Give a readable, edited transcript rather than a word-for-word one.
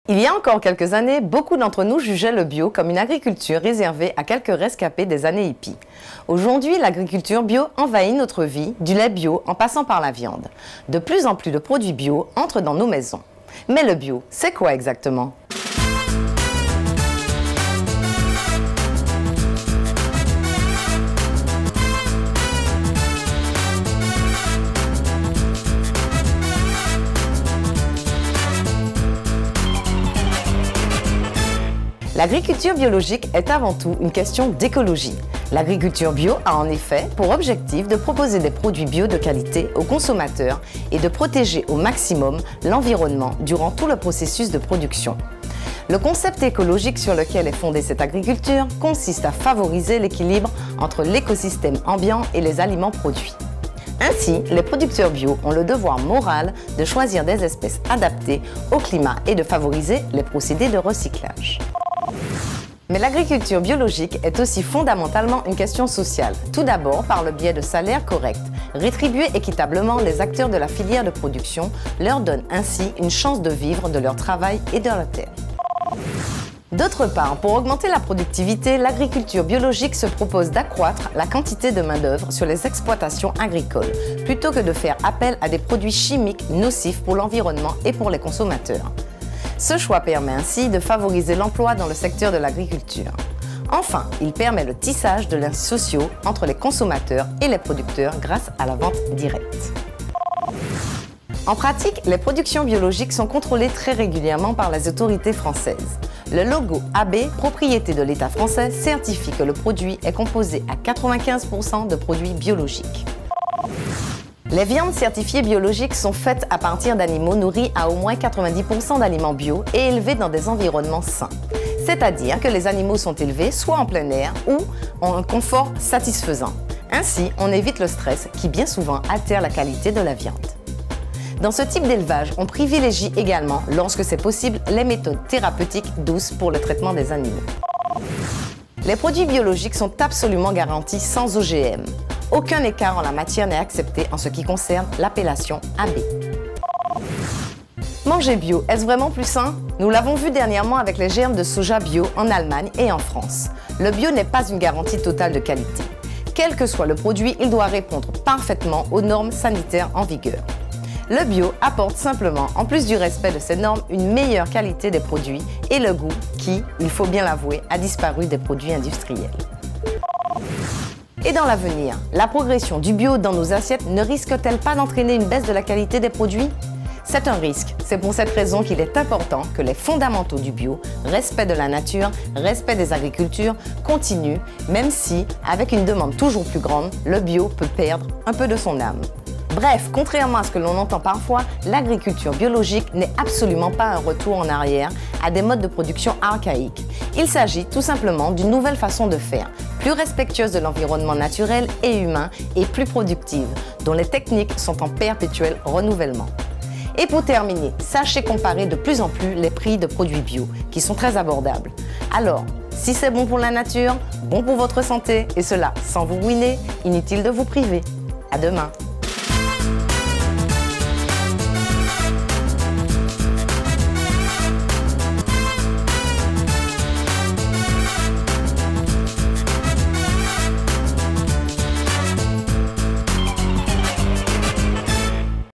Il y a encore quelques années, beaucoup d'entre nous jugeaient le bio comme une agriculture réservée à quelques rescapés des années hippies. Aujourd'hui, l'agriculture bio envahit notre vie, du lait bio en passant par la viande. De plus en plus de produits bio entrent dans nos maisons. Mais le bio, c'est quoi exactement ? L'agriculture biologique est avant tout une question d'écologie. L'agriculture bio a en effet pour objectif de proposer des produits bio de qualité aux consommateurs et de protéger au maximum l'environnement durant tout le processus de production. Le concept écologique sur lequel est fondée cette agriculture consiste à favoriser l'équilibre entre l'écosystème ambiant et les aliments produits. Ainsi, les producteurs bio ont le devoir moral de choisir des espèces adaptées au climat et de favoriser les procédés de recyclage. Mais l'agriculture biologique est aussi fondamentalement une question sociale. Tout d'abord par le biais de salaires corrects. Rétribuer équitablement les acteurs de la filière de production leur donne ainsi une chance de vivre de leur travail et de leur terre. D'autre part, pour augmenter la productivité, l'agriculture biologique se propose d'accroître la quantité de main-d'œuvre sur les exploitations agricoles, plutôt que de faire appel à des produits chimiques nocifs pour l'environnement et pour les consommateurs. Ce choix permet ainsi de favoriser l'emploi dans le secteur de l'agriculture. Enfin, il permet le tissage de liens sociaux entre les consommateurs et les producteurs grâce à la vente directe. En pratique, les productions biologiques sont contrôlées très régulièrement par les autorités françaises. Le logo AB, propriété de l'État français, certifie que le produit est composé à 95% de produits biologiques. Les viandes certifiées biologiques sont faites à partir d'animaux nourris à au moins 90% d'aliments bio et élevés dans des environnements sains. C'est-à-dire que les animaux sont élevés soit en plein air ou en un confort satisfaisant. Ainsi, on évite le stress qui bien souvent altère la qualité de la viande. Dans ce type d'élevage, on privilégie également, lorsque c'est possible, les méthodes thérapeutiques douces pour le traitement des animaux. Les produits biologiques sont absolument garantis sans OGM. Aucun écart en la matière n'est accepté en ce qui concerne l'appellation AB. Manger bio, est-ce vraiment plus sain? Nous l'avons vu dernièrement avec les germes de soja bio en Allemagne et en France. Le bio n'est pas une garantie totale de qualité. Quel que soit le produit, il doit répondre parfaitement aux normes sanitaires en vigueur. Le bio apporte simplement, en plus du respect de ces normes, une meilleure qualité des produits et le goût qui, il faut bien l'avouer, a disparu des produits industriels. Et dans l'avenir, la progression du bio dans nos assiettes ne risque-t-elle pas d'entraîner une baisse de la qualité des produits? C'est un risque. C'est pour cette raison qu'il est important que les fondamentaux du bio, respect de la nature, respect des agricultures, continuent, même si, avec une demande toujours plus grande, le bio peut perdre un peu de son âme. Bref, contrairement à ce que l'on entend parfois, l'agriculture biologique n'est absolument pas un retour en arrière à des modes de production archaïques. Il s'agit tout simplement d'une nouvelle façon de faire, plus respectueuse de l'environnement naturel et humain et plus productive, dont les techniques sont en perpétuel renouvellement. Et pour terminer, sachez comparer de plus en plus les prix de produits bio, qui sont très abordables. Alors, si c'est bon pour la nature, bon pour votre santé, et cela sans vous ruiner, inutile de vous priver. À demain!